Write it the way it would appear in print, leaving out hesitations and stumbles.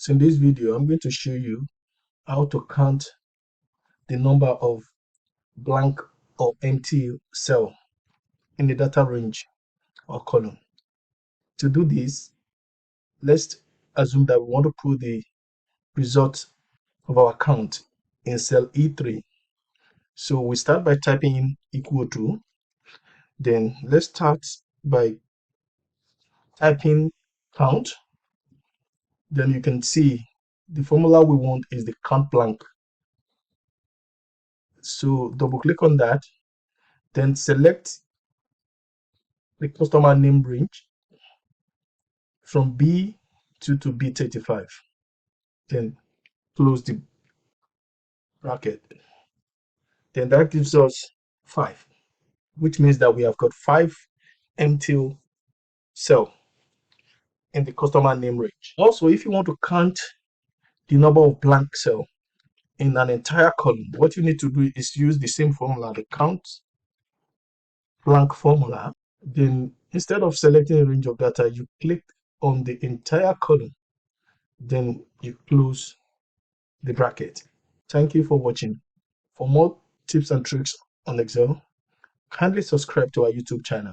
So in this video, I'm going to show you how to count the number of blank or empty cell in the data range or column. To do this, let's assume that we want to put the result of our count in cell E3. So we start by typing in equal to. Then let's start by typing count. Then you can see the formula we want is the count blank. So double click on that, then select the customer name range from B2 to B35. Then close the bracket. Then that gives us 5, which means that we have got 5 empty cell in the customer name range. Also, if you want to count the number of blank cell in an entire column, what you need to do is use the same formula, the count blank formula. Then instead of selecting a range of data, you click on the entire column, then you close the bracket. Thank you for watching. For more tips and tricks on Excel, kindly subscribe to our YouTube channel.